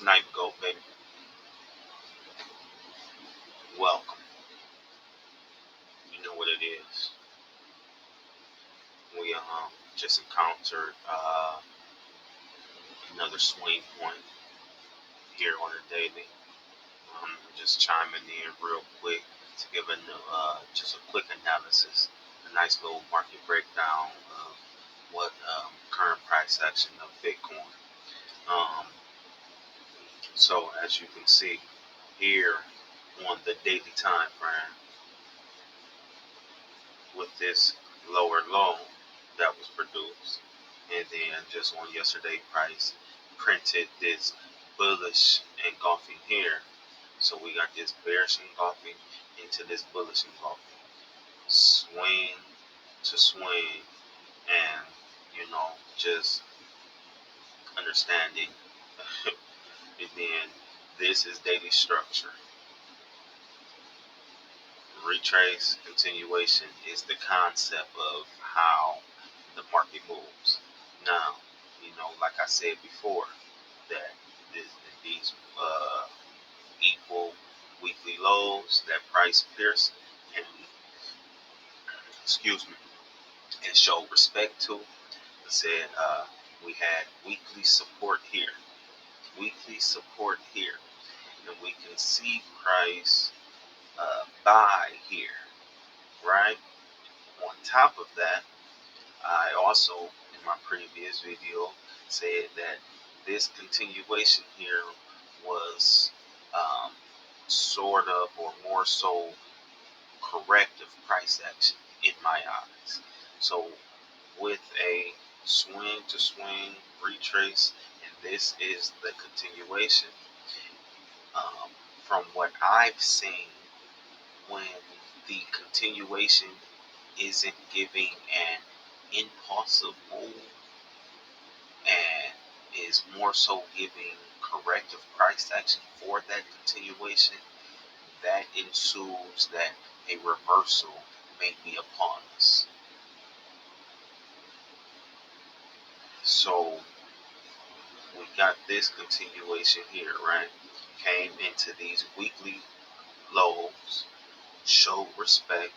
SnipeGoat, baby. Welcome. You know what it is. We just encountered another swing point here on the daily. Just chiming in real quick to give just a quick analysis, a nice little market breakdown of what current price action of Bitcoin. Um, so as you can see here on the daily time frame, with this lower low that was produced, and then just on yesterday price printed this bullish engulfing here. So we got this bearish engulfing into this bullish engulfing, swing to swing, and just understanding. And then this is daily structure. Retrace continuation is the concept of how the market moves. Now, like I said before, that these equal weekly lows that price pierce and excuse me and show respect to. I said we had weekly support here, and we can see price buy here, right? On top of that, I also, in my previous video, said that this continuation here was sort of, or more so, corrective price action in my eyes. So with a swing to swing retrace, and this is the continuation. From what I've seen, when the continuation isn't giving an impulsive move and is more so giving corrective price action for that continuation, that ensues that a reversal may be upon us. So we got this continuation here, right? Came into these weekly lows, showed respect,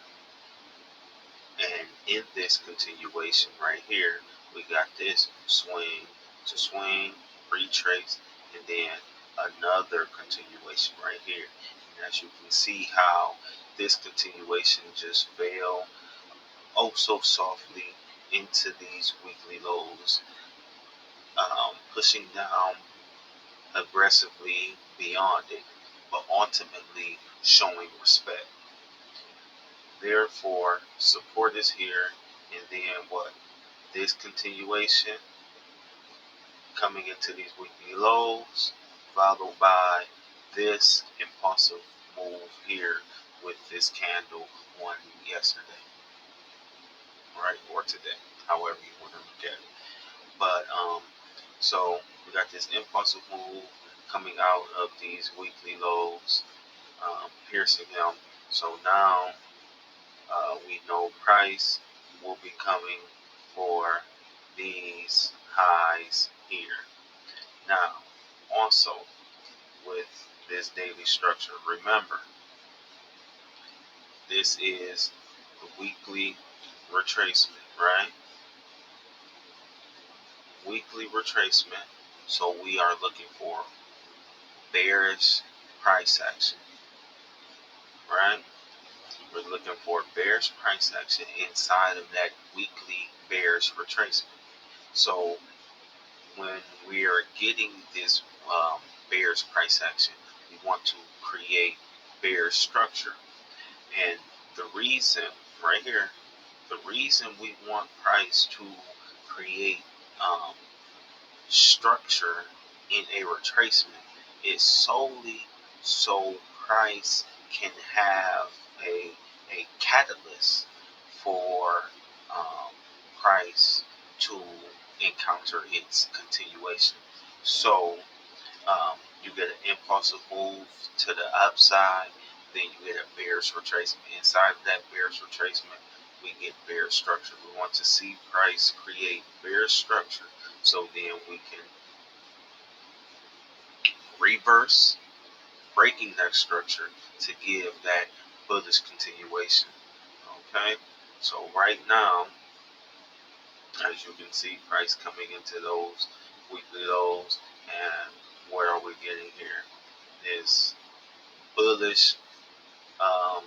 and in this continuation right here, we got this swing to swing, retrace, and then another continuation right here. And as you can see how this continuation just fell oh so softly into these weekly lows, pushing down aggressively beyond it, but ultimately showing respect. Therefore, support is here, and then what? This continuation coming into these weekly lows, followed by this impulsive move here with this candle on yesterday, right? Or today, however you want to look at it. But so we got this impulsive move coming out of these weekly lows, piercing them. So now we know price will be coming for these highs here. Now, also with this daily structure, remember, this is the weekly retracement, right? Weekly retracement. So we are looking for bearish price action, right? We're looking for bearish price action inside of that weekly bearish retracement. So when we are getting this bearish price action, we want to create bearish structure. And the reason, right here, the reason we want price to create structure in a retracement is solely so price can have a catalyst for price to encounter its continuation. So you get an impulsive move to the upside, then you get a bearish retracement. Inside of that bearish retracement, we get bearish structure. We want to see price create bearish structure, so then we can reverse, breaking that structure to give that bullish continuation. Okay, so right now, as you can see, price coming into those weekly lows, and where are we getting here? Is bullish, um,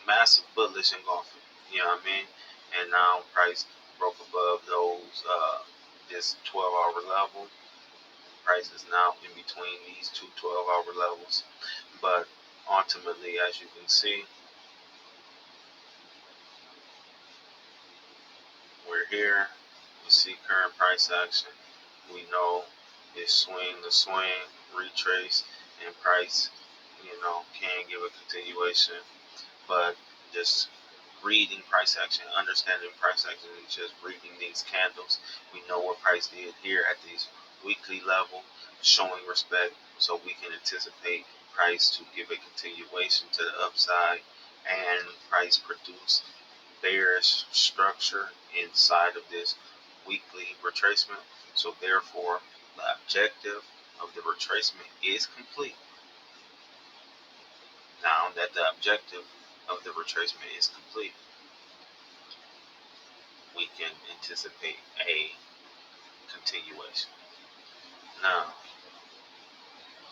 massive bullish engulfing. You know what I mean? And now price broke above those this 12-hour level. Price is now in between these two 12-hour levels, but ultimately, as you can see, we're here. You see current price action. We know it's swing to swing, retrace, and price, can give a continuation. But just reading price action, understanding price action, and just reading these candles, we know what price did here at these weekly level, showing respect, so we can anticipate price to give a continuation to the upside, and price produce bearish structure inside of this weekly retracement. So therefore, the objective of the retracement is complete. Now that the objective of the retracement is complete, we can anticipate a continuation. Now,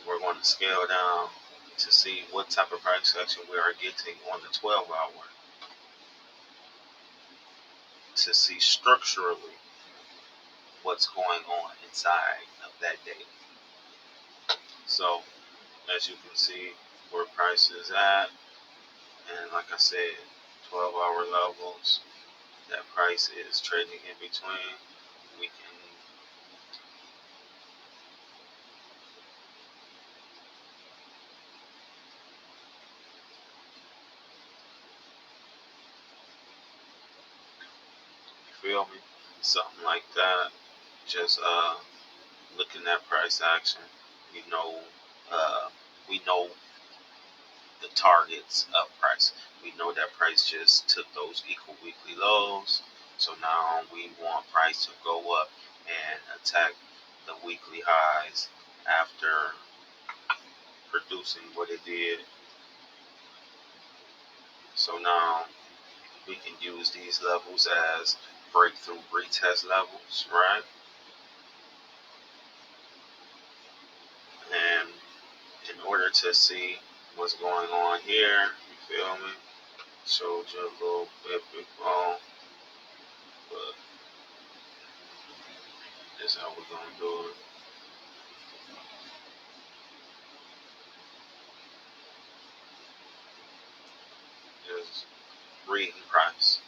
we're going to scale down to see what type of price action we are getting on the 12-hour to see structurally what's going on inside of that day. So, as you can see where price is at, and like I said, 12-hour levels, that price is trading in between. We can feel me? Something like that. Just looking at price action, we know uh, we know the targets of price. We know that price just took those equal weekly lows. So now we want price to go up and attack the weekly highs after producing what it did. So now we can use these levels as breakthrough retest levels, right? And in order to see what's going on here, you feel me? Showed you a little bit before, but this is how we're gonna do it. Just reading price.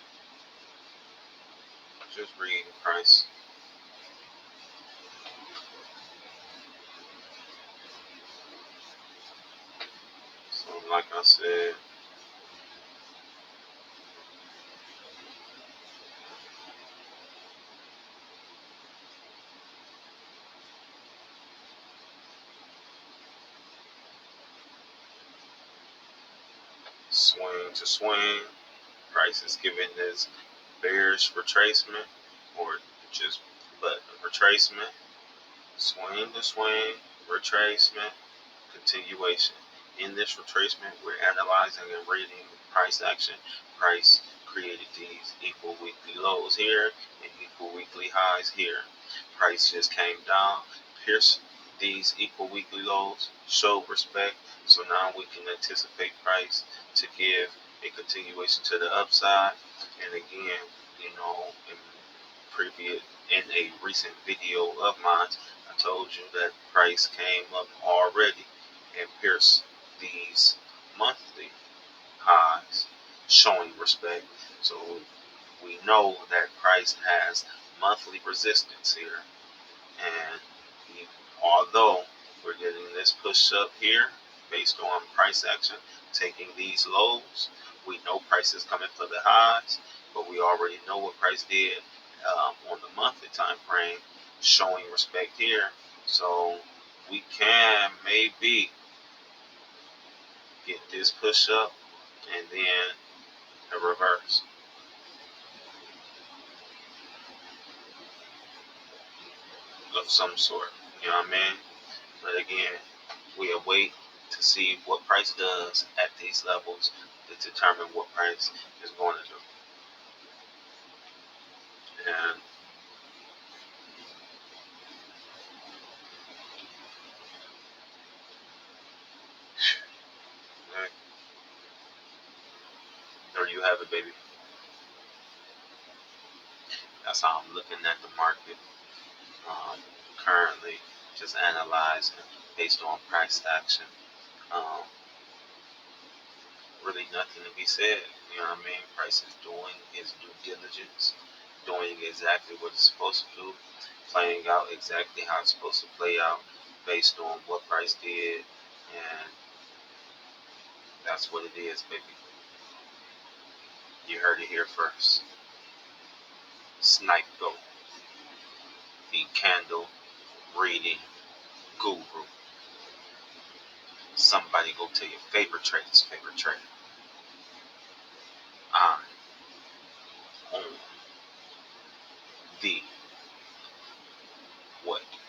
Just reading price. So like I said, swing to swing. Price is giving this bearish retracement, or just but retracement. Swing to swing, retracement, continuation. In this retracement, we're analyzing and reading price action. Price created these equal weekly lows here and equal weekly highs here. Price just came down, pierced these equal weekly lows, showed respect. So now we can anticipate price to give a continuation to the upside. And again, in previous in a recent video of mine, I told you that price came up already and pierced these monthly highs, showing respect. So we know that price has monthly resistance here, and although we're getting this push up here based on price action taking these lows, we know price is coming for the highs, but we already know what price did on the monthly time frame, showing respect here. So we can maybe get this push up and then a reverse of some sort. You know what I mean? But again, we await to see what price does at these levels to determine what price is going to do. And there you have it, baby. That's how I'm looking at the market currently, just analyzing based on price action. Um, really nothing to be said. You know what I mean? Price is doing its due diligence, doing exactly what it's supposed to do, playing out exactly how it's supposed to play out based on what price did, and that's what it is, baby. You heard it here first. SnipeGoat, the candle reading guru. Somebody go tell your favorite trader's favorite trader. I'm on the